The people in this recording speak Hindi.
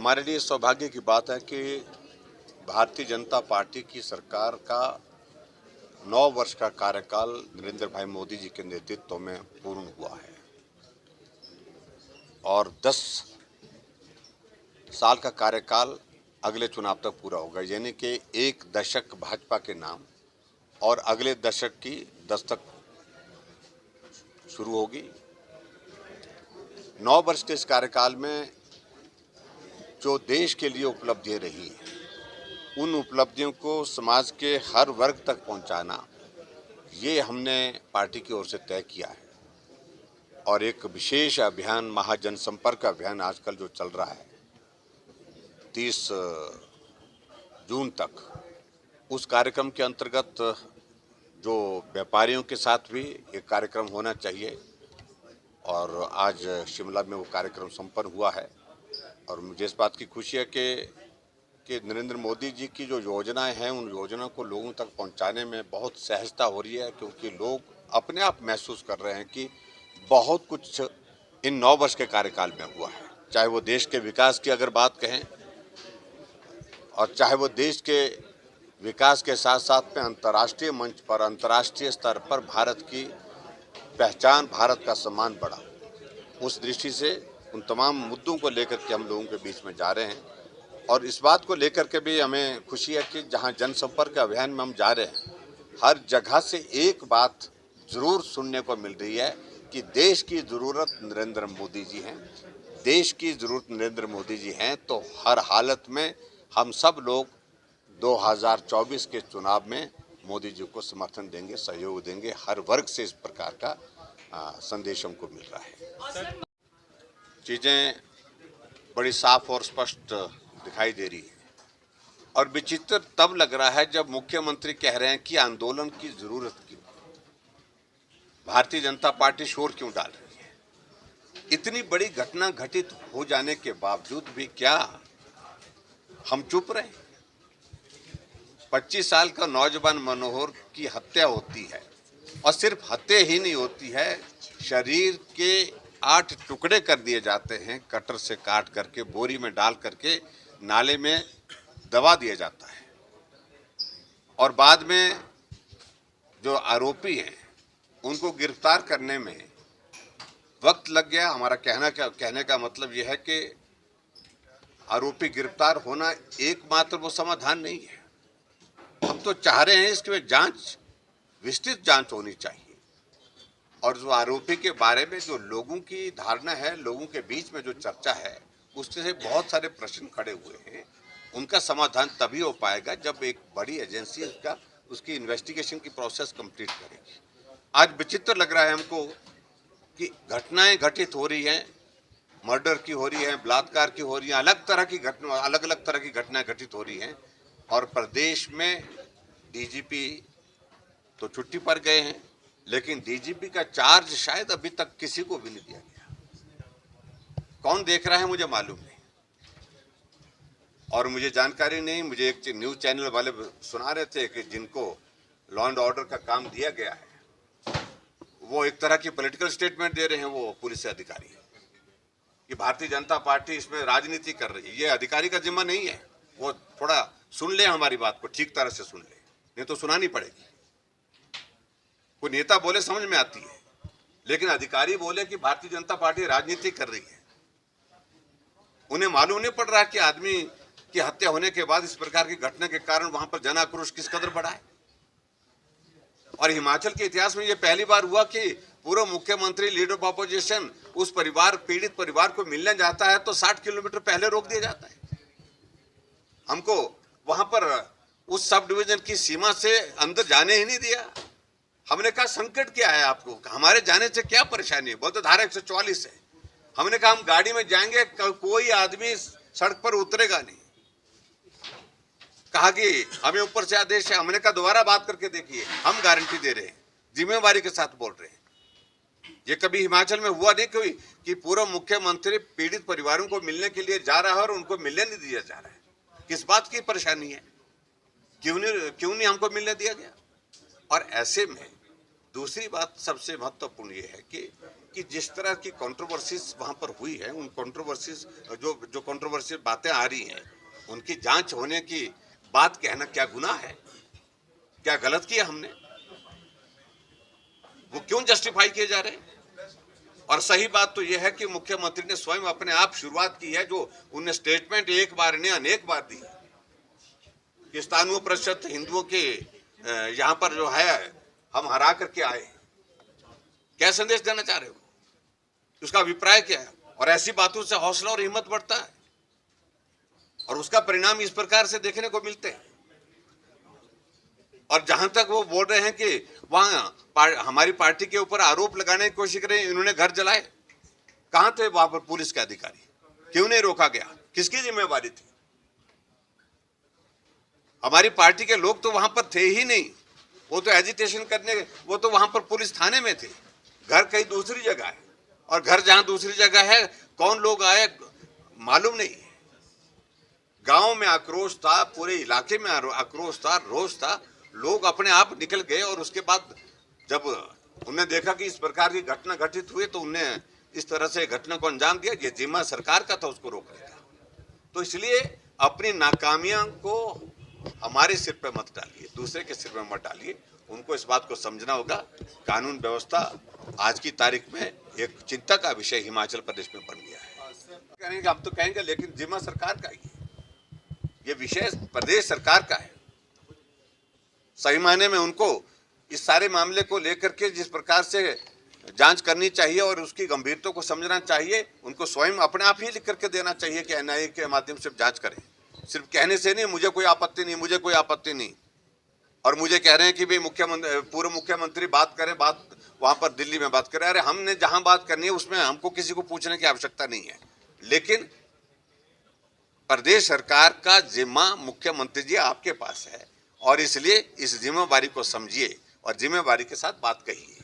हमारे लिए सौभाग्य की बात है कि भारतीय जनता पार्टी की सरकार का 9 वर्ष का कार्यकाल नरेंद्र भाई मोदी जी के नेतृत्व में पूर्ण हुआ है और 10 साल का कार्यकाल अगले चुनाव तक पूरा होगा, यानी कि एक दशक भाजपा के नाम और अगले दशक की दस्तक शुरू होगी। 9 वर्ष के इस कार्यकाल में जो देश के लिए उपलब्धियां रही हैं, उन उपलब्धियों को समाज के हर वर्ग तक पहुंचाना, ये हमने पार्टी की ओर से तय किया है। और एक विशेष अभियान, महाजनसंपर्क अभियान आजकल जो चल रहा है 30 जून तक, उस कार्यक्रम के अंतर्गत जो व्यापारियों के साथ भी एक कार्यक्रम होना चाहिए और आज शिमला में वो कार्यक्रम संपन्न हुआ है। और मुझे इस बात की खुशी है कि नरेंद्र मोदी जी की जो योजनाएं हैं, उन योजनाओं को लोगों तक पहुंचाने में बहुत सहजता हो रही है, क्योंकि लोग अपने आप महसूस कर रहे हैं कि बहुत कुछ इन 9 वर्ष के कार्यकाल में हुआ है। चाहे वो देश के विकास की अगर बात कहें, और चाहे वो देश के विकास के साथ साथ में अंतर्राष्ट्रीय मंच पर, अंतर्राष्ट्रीय स्तर पर भारत की पहचान, भारत का सम्मान बढ़ा। उस दृष्टि से उन तमाम मुद्दों को लेकर के हम लोगों के बीच में जा रहे हैं। और इस बात को लेकर के भी हमें खुशी है कि जहां जनसंपर्क अभियान में हम जा रहे हैं, हर जगह से एक बात जरूर सुनने को मिल रही है कि देश की ज़रूरत नरेंद्र मोदी जी हैं। देश की ज़रूरत नरेंद्र मोदी जी हैं, तो हर हालत में हम सब लोग 2024 के चुनाव में मोदी जी को समर्थन देंगे, सहयोग देंगे। हर वर्ग से इस प्रकार का संदेश हमको मिल रहा है। चीज़ें बड़ी साफ और स्पष्ट दिखाई दे रही है और विचित्र तब लग रहा है जब मुख्यमंत्री कह रहे हैं कि आंदोलन की जरूरत क्यों, भारतीय जनता पार्टी शोर क्यों डाल रही है। इतनी बड़ी घटना घटित हो जाने के बावजूद भी क्या हम चुप रहे? 25 साल का नौजवान मनोहर की हत्या होती है और सिर्फ हत्या ही नहीं होती है, शरीर के 8 टुकड़े कर दिए जाते हैं, कटर से काट करके बोरी में डाल करके नाले में दबा दिया जाता है। और बाद में जो आरोपी हैं उनको गिरफ्तार करने में वक्त लग गया। हमारा कहने का मतलब यह है कि आरोपी गिरफ्तार होना एकमात्र वो समाधान नहीं है। हम तो चाह रहे हैं इसके जांच, विस्तृत जांच होनी चाहिए। और जो आरोपी के बारे में जो लोगों की धारणा है, लोगों के बीच में जो चर्चा है, उससे बहुत सारे प्रश्न खड़े हुए हैं। उनका समाधान तभी हो पाएगा जब एक बड़ी एजेंसी उसकी इन्वेस्टिगेशन की प्रोसेस कंप्लीट करेगी। आज विचित्र लग रहा है हमको कि घटनाएं घटित हो रही हैं, मर्डर की हो रही है, बलात्कार की हो रही है, अलग अलग तरह की घटनाएं घटित हो रही हैं। और प्रदेश में डीजीपी तो छुट्टी पर गए हैं, लेकिन डीजीपी का चार्ज शायद अभी तक किसी को भी नहीं दिया गया। कौन देख रहा है मुझे मालूम नहीं और मुझे जानकारी नहीं। मुझे एक न्यूज चैनल वाले सुना रहे थे कि जिनको लॉ एंड ऑर्डर का काम दिया गया है, वो एक तरह की पॉलिटिकल स्टेटमेंट दे रहे हैं, वो पुलिस अधिकारी, कि भारतीय जनता पार्टी इसमें राजनीति कर रही है। ये अधिकारी का जिम्मा नहीं है। वो थोड़ा सुन ले, हमारी बात को ठीक तरह से सुन ले, नहीं तो सुनानी पड़ेगी। कोई नेता बोले समझ में आती है, लेकिन अधिकारी बोले कि भारतीय जनता पार्टी राजनीति कर रही है, उन्हें मालूम नहीं पड़ रहा कि आदमी की हत्या होने के बाद इस प्रकार की घटना के कारण वहां पर जन आक्रोश किस कदर बढ़ा है। और हिमाचल के इतिहास में यह पहली बार हुआ कि पूर्व मुख्यमंत्री, लीडर ऑफ अपोजिशन उस पीड़ित परिवार को मिलने जाता है तो 60 किलोमीटर पहले रोक दिया जाता है। हमको वहां पर उस सब डिवीजन की सीमा से अंदर जाने ही नहीं दिया। हमने कहा संकट क्या है आपको, हमारे जाने से क्या परेशानी है? बोलते धारा 144 है। हमने कहा हम गाड़ी में जाएंगे, कोई आदमी सड़क पर उतरेगा नहीं। कहा कि हमें ऊपर से आदेश है। हमने कहा दोबारा बात करके देखिए, हम गारंटी दे रहे हैं, जिम्मेवारी के साथ बोल रहे हैं। ये कभी हिमाचल में हुआ नहीं कोई कि पूर्व मुख्यमंत्री पीड़ित परिवारों को मिलने के लिए जा रहा है और उनको मिलने नहीं दिया जा रहा है। किस बात की परेशानी है? क्यों नहीं हमको मिलने दिया गया? और ऐसे में दूसरी बात सबसे महत्वपूर्ण ये है कि जिस तरह की कंट्रोवर्सीज वहां पर हुई है, उन कंट्रोवर्सीज जो कंट्रोवर्सी बातें आ रही हैं, उनकी जांच होने की बात कहना क्या गुनाह है? क्या गलत किया हमने? वो क्यों जस्टिफाई किए जा रहे हैं? और सही बात तो यह है कि मुख्यमंत्री ने स्वयं अपने आप शुरुआत की है, जो उन्हें स्टेटमेंट एक बार ने अनेक बार दी कि स्थानीय प्रतिशत हिंदुओं के यहाँ पर जो है हम हरा करके आए। क्या संदेश देना चाह रहे हो? उसका अभिप्राय क्या है? और ऐसी बातों से हौसला और हिम्मत बढ़ता है और उसका परिणाम इस प्रकार से देखने को मिलते हैं। और जहां तक वो बोल रहे हैं कि वहां हमारी पार्टी के ऊपर आरोप लगाने की कोशिश कर रहे हैं, इन्होंने घर जलाए, कहां थे वहां पर पुलिस के अधिकारी? क्यों नहीं रोका गया? किसकी जिम्मेवारी थी? हमारी पार्टी के लोग तो वहां पर थे ही नहीं, वो तो एजिटेशन करने, वो तो वहां पर पुलिस थाने में थे। घर कहीं दूसरी जगह है, और घर जहां दूसरी जगह है, कौन लोग आए मालूम नहीं। गांव में आक्रोश था, पूरे इलाके में आक्रोश था, रोष था, लोग अपने आप निकल गए। और उसके बाद जब उन्हें देखा कि इस प्रकार की घटना घटित हुई, तो उन्हें इस तरह से घटना को अंजाम दिया। ये जिम्मा सरकार का था उसको रोकने का। तो इसलिए अपनी नाकामियां को हमारे सिर पे मत डालिए, दूसरे के सिर पे मत डालिए। उनको इस बात को समझना होगा, कानून व्यवस्था आज की तारीख में एक चिंता का विषय हिमाचल प्रदेश में बन गया है। कहेंगे आप तो कहेंगे, लेकिन जिम्मा सरकार का ही है, ये विषय प्रदेश सरकार का है। सही मायने में उनको इस सारे मामले को लेकर के जिस प्रकार से जांच करनी चाहिए और उसकी गंभीरता को समझना चाहिए, उनको स्वयं अपने आप ही लिख करके देना चाहिए कि एनआईए के माध्यम से जांच करें। सिर्फ कहने से नहीं, मुझे कोई आपत्ति नहीं, मुझे कोई आपत्ति नहीं। और मुझे कह रहे हैं कि भाई पूर्व मुख्यमंत्री बात करें, बात वहां पर दिल्ली में बात करें। अरे हमने जहां बात करनी है उसमें हमको किसी को पूछने की आवश्यकता नहीं है। लेकिन प्रदेश सरकार का जिम्मा मुख्यमंत्री जी आपके पास है, और इसलिए इस जिम्मेवारी को समझिए और जिम्मेवारी के साथ बात कहिए।